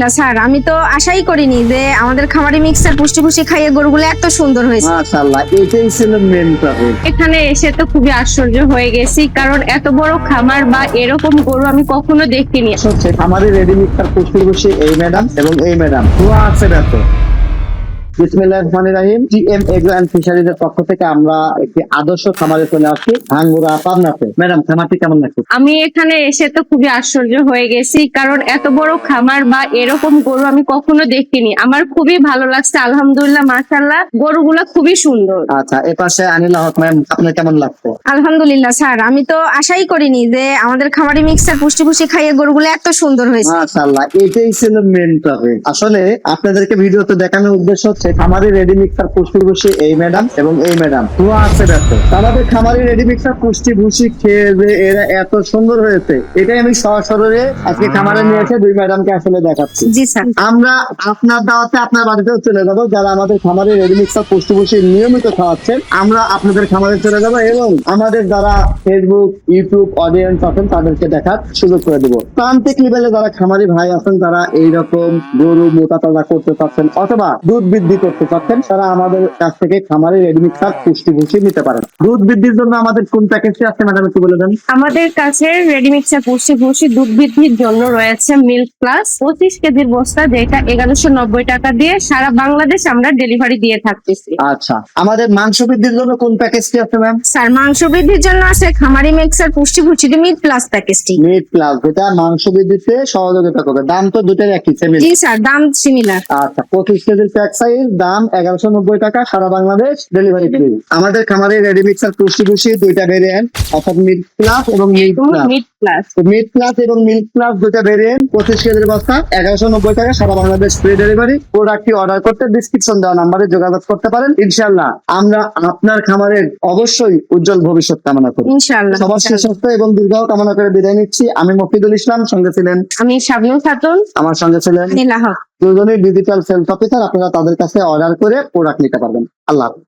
না স্যার, আমি তো আশাই করিনি যে আমাদের খামারি মিক্সার পুষ্টি পুষ্টি খাইয়ে গরুগুলো এত সুন্দর হয়েছে। মাশাআল্লাহ, এটাই ছিল মেন টপিক। এখানে এসে তো খুবই আশ্চর্য হয়ে গেছি, কারণ এত বড় খামার বা এরকম গরু আমি কখনো দেখিনি। হচ্ছে খামারি রেডি মিক্সার পুষ্টি বসে এই ম্যাডাম এবং এই ম্যাডাম দোয়া আছে দেখো। বিসমিল্লাহির রহমানির রহিম। টিএম এগ্রো এন্ড ফিশারিজ এর পক্ষ থেকে আমরা একটি আদর্শ খামারে চলে আসছি ভাঙ্গুরা পাবনাতে। ম্যাডাম, খামারটি কেমন লাগছে? আমি এখানে এসে তো খুবই আশ্চর্য হয়ে গেছি, কারণ এত বড় খামার বা এরকম গরু আমি কখনো দেখিনি। আমার খুবই ভালো লাগছে, আলহামদুলিল্লাহ, মাশাআল্লাহ, গরুগুলা খুবই সুন্দর। আচ্ছা, এ পাশে আনিলা হক ম্যাম, আপনার কেমন লাগছে? আলহামদুলিল্লাহ স্যার, আমি তো আশাই করিনি যে আমাদের খামারি মিক্সার পুষ্টি পুষ্টি খাইয়ে গরুগুলো এত সুন্দর হয়েছে। মাশাআল্লাহ, এটাই ছিল মেন টপিক। আসলে আপনাদেরকে ভিডিওতে দেখানোর উদ্দেশ্য হচ্ছে খামারি রেডি মিক্সার পুষ্টি ভুষি এই ম্যাডাম এবং এই ম্যাডাম দোয়া আছে দেখো। আমাদের খামারি রেডি মিক্সার পুষ্টি ভুষি খেয়ে যে এরা এত সুন্দর হয়েছে, এটাই আমি সরাসরি আজকে খামারে নিয়ে এসে দুই ম্যাডামকে আসলে দেখাচ্ছি। জি স্যার। আমরা আপনার দাওয়াতে আপনার বাড়িতেও চলে যাবো। যারা আমাদের খামারে রেডি মিক্সার পুষ্টি ভুষি নিয়মিত খাওয়াচ্ছেন, আমরা আপনাদের খামারে চলে যাবো এবং আমাদের যারা ফেসবুক ইউটিউব অডিয়েন্স আছেন তাদেরকে দেখার সুযোগ করে দেবো। প্রান্তিক লেভেলে যারা খামারি ভাই আছেন, তারা এইরকম গরু মোটা তাজা করতে চাচ্ছেন অথবা দুধ বৃদ্ধি করতে চাচ্ছেন, তারা আমাদের কাছ থেকে খামারি রেডি মিক্সার পুষ্টি ভুষি নিতে পারেন। দুধ বৃদ্ধির জন্য আমাদের কোন প্যাকেজটি আছে ম্যাডাম, একটু বলে দেন। আমাদের কাছে রেডি মিক্সার পুষ্টি ভুষি দুধ বৃদ্ধির জন্য রয়েছে মিল্ক প্লাস 25 কেজির বস্তা, যেটা 1190 টাকা দিয়ে সারা বাংলাদেশ আমরা ডেলিভারি দিয়ে থাকতেছি। আচ্ছা, আমাদের মাংস বৃদ্ধির জন্য কোন প্যাকেজটি আছে ম্যাম? স্যার, মাংস বৃদ্ধির জন্য আছে খামারি মিক্সার পুষ্টি পুষ্টি মিট প্লাস প্যাকেজটি। মিট প্লাস, যেটা মাংস বৃদ্ধিতে সহযোগিতা করবে। দাম তো দুটোর একই, সেম। জি স্যার, দাম সিমিলার। আচ্ছা, 25 কেজির প্যাক সাইজ, দাম 1190 টাকা, সারা বাংলাদেশ ডেলিভারি ফ্রি। আমাদের খামারে রেডি মিক্সার পুষ্টি ভুষি দুইটা ভেরিয়েন্ট, অর্থাৎ মিট প্লাস এবং meat plus. Meat plus meat plus এবং মিল্ক প্লাস দুইটা ভেরিয়েন্ট, 25 কেজির বস্তা, 1190 টাকা, সারা বাংলাদেশ ফ্রি ডেলিভারি। প্রোডাক্টটি অর্ডার করতে ডিসক্রিপশন দেওয়া নাম্বারে যোগাযোগ করতে পারেন। ইনশাআল্লাহ আমরা আপনার খামারের অবশ্যই উজ্জ্বল ভবিষ্যৎ কামনা করি। ইনশাআল্লাহ। সবার সুস্বাস্থ্য এবং দীর্ঘ কামনা করে বিদায় নিচ্ছি। আমি মফিদুল ইসলাম, সঙ্গে ছিলেন আমি শাবনূর খাতুন। আমার সঙ্গে ছিলেন আনিলা হক। দুজনেই ডিজিটাল সেলস অফিসার। আপনারা তাদের কাছে অর্ডার করে প্রোডাক্ট নিতে পারবেন। আল্লাহ হাফেজ।